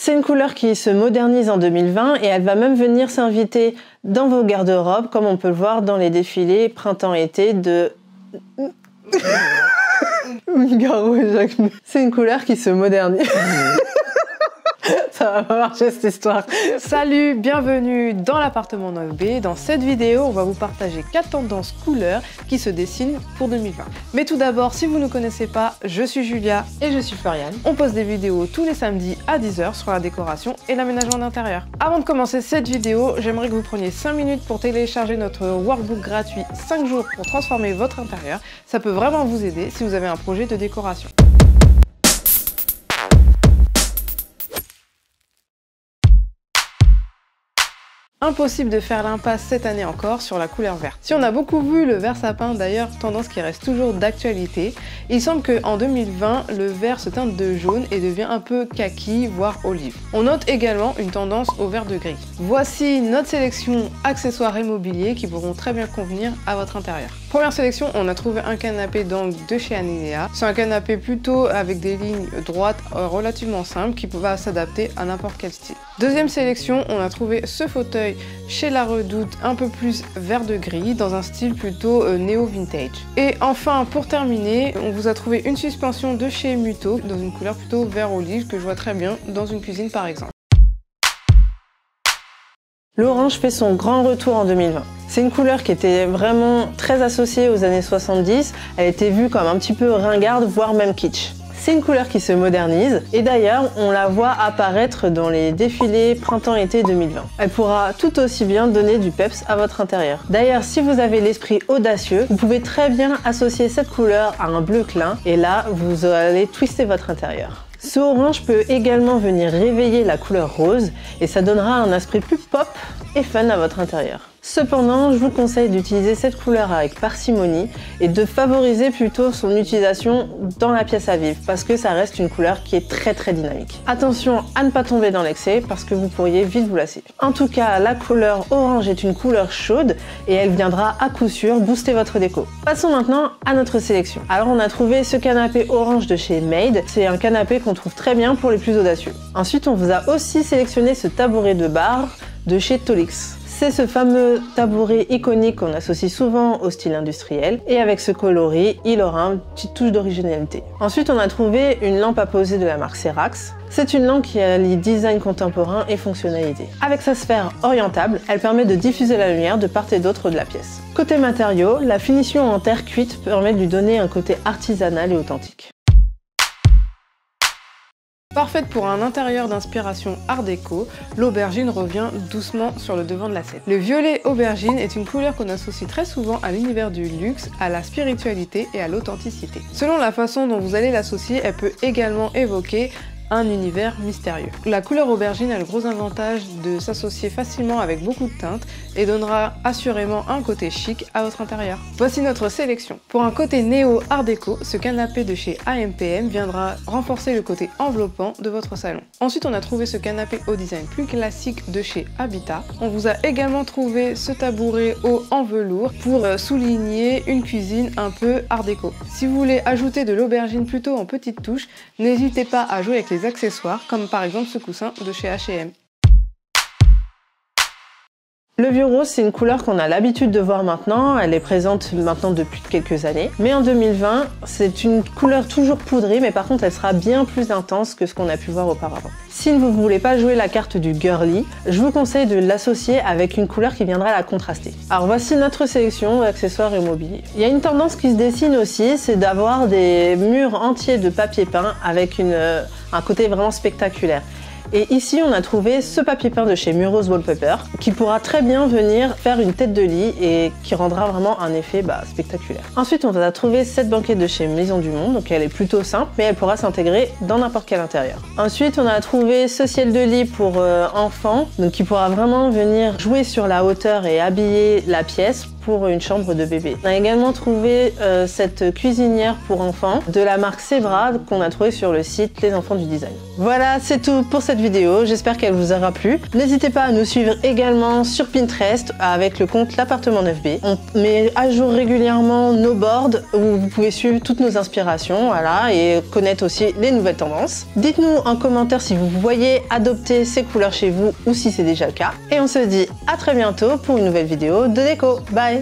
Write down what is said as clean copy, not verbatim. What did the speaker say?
C'est une couleur qui se modernise en 2020 et elle va même venir s'inviter dans vos garde-robes, comme on peut le voir dans les défilés printemps-été de... Migaro et Jacquemus. C'est une couleur qui se modernise. Ça va pas marcher cette histoire. Salut, bienvenue dans l'appartement 9B. Dans cette vidéo, on va vous partager 4 tendances couleurs qui se dessinent pour 2020. Mais tout d'abord, si vous ne connaissez pas, je suis Julia Et je suis Floriane. On poste des vidéos tous les samedis à 10 h sur la décoration et l'aménagement d'intérieur. Avant de commencer cette vidéo, j'aimerais que vous preniez 5 minutes pour télécharger notre workbook gratuit 5 jours pour transformer votre intérieur. Ça peut vraiment vous aider si vous avez un projet de décoration. Impossible de faire l'impasse cette année encore sur la couleur verte. Si on a beaucoup vu le vert sapin, d'ailleurs tendance qui reste toujours d'actualité, il semble qu'en 2020, le vert se teinte de jaune et devient un peu kaki, voire olive. On note également une tendance au vert de gris. Voici notre sélection accessoires et mobilier qui pourront très bien convenir à votre intérieur. Première sélection, on a trouvé un canapé d'angle de chez Anéléa. C'est un canapé plutôt avec des lignes droites relativement simples qui va s'adapter à n'importe quel style. Deuxième sélection, on a trouvé ce fauteuil chez La Redoute, un peu plus vert de gris, dans un style plutôt néo-vintage. Et enfin, pour terminer, on vous a trouvé une suspension de chez Muto, dans une couleur plutôt vert olive, que je vois très bien dans une cuisine par exemple. L'orange fait son grand retour en 2020. C'est une couleur qui était vraiment très associée aux années 70. Elle était vue comme un petit peu ringarde, voire même kitsch. C'est une couleur qui se modernise et d'ailleurs on la voit apparaître dans les défilés printemps-été 2020. Elle pourra tout aussi bien donner du peps à votre intérieur. D'ailleurs, si vous avez l'esprit audacieux, vous pouvez très bien associer cette couleur à un bleu clin et là vous allez twister votre intérieur. Ce orange peut également venir réveiller la couleur rose et ça donnera un aspect plus pop et fun à votre intérieur. Cependant, je vous conseille d'utiliser cette couleur avec parcimonie et de favoriser plutôt son utilisation dans la pièce à vivre parce que ça reste une couleur qui est très dynamique. Attention à ne pas tomber dans l'excès parce que vous pourriez vite vous lasser. En tout cas, la couleur orange est une couleur chaude et elle viendra à coup sûr booster votre déco. Passons maintenant à notre sélection. Alors on a trouvé ce canapé orange de chez Made. C'est un canapé qu'on trouve très bien pour les plus audacieux. Ensuite, on vous a aussi sélectionné ce tabouret de bar de chez Tolix. C'est ce fameux tabouret iconique qu'on associe souvent au style industriel et avec ce coloris, il aura une petite touche d'originalité. Ensuite, on a trouvé une lampe à poser de la marque Serax. C'est une lampe qui allie design contemporain et fonctionnalité. Avec sa sphère orientable, elle permet de diffuser la lumière de part et d'autre de la pièce. Côté matériaux, la finition en terre cuite permet de lui donner un côté artisanal et authentique. Parfaite pour un intérieur d'inspiration art déco, l'aubergine revient doucement sur le devant de la scène. Le violet aubergine est une couleur qu'on associe très souvent à l'univers du luxe, à la spiritualité et à l'authenticité. Selon la façon dont vous allez l'associer, elle peut également évoquer un univers mystérieux. La couleur aubergine a le gros avantage de s'associer facilement avec beaucoup de teintes et donnera assurément un côté chic à votre intérieur. Voici notre sélection. Pour un côté néo art déco, ce canapé de chez AMPM viendra renforcer le côté enveloppant de votre salon. Ensuite, on a trouvé ce canapé au design plus classique de chez Habitat. On vous a également trouvé ce tabouret haut en velours pour souligner une cuisine un peu art déco. Si vous voulez ajouter de l'aubergine plutôt en petites touches, n'hésitez pas à jouer avec les accessoires, comme par exemple ce coussin de chez H&M. Le vieux rose, c'est une couleur qu'on a l'habitude de voir maintenant, elle est présente maintenant depuis quelques années. Mais en 2020, c'est une couleur toujours poudrée, mais par contre elle sera bien plus intense que ce qu'on a pu voir auparavant. Si vous ne voulez pas jouer la carte du girly, je vous conseille de l'associer avec une couleur qui viendra la contraster. Alors voici notre sélection d'accessoires et mobilier. Il y a une tendance qui se dessine aussi, c'est d'avoir des murs entiers de papier peint avec un côté vraiment spectaculaire. Et ici, on a trouvé ce papier peint de chez Murose Wallpaper qui pourra très bien venir faire une tête de lit et qui rendra vraiment un effet spectaculaire. Ensuite, on va trouver cette banquette de chez Maison du Monde, donc elle est plutôt simple, mais elle pourra s'intégrer dans n'importe quel intérieur. Ensuite, on a trouvé ce ciel de lit pour enfants, donc qui pourra vraiment venir jouer sur la hauteur et habiller la pièce pour une chambre de bébé. On a également trouvé cette cuisinière pour enfants de la marque Sebra qu'on a trouvé sur le site Les Enfants du Design. Voilà, c'est tout pour cette vidéo. J'espère qu'elle vous aura plu. N'hésitez pas à nous suivre également sur Pinterest avec le compte l'appartement 9B. On met à jour régulièrement nos boards où vous pouvez suivre toutes nos inspirations, voilà, et connaître aussi les nouvelles tendances. Dites-nous en commentaire si vous voyez adopter ces couleurs chez vous ou si c'est déjà le cas. Et on se dit à très bientôt pour une nouvelle vidéo de déco. Bye!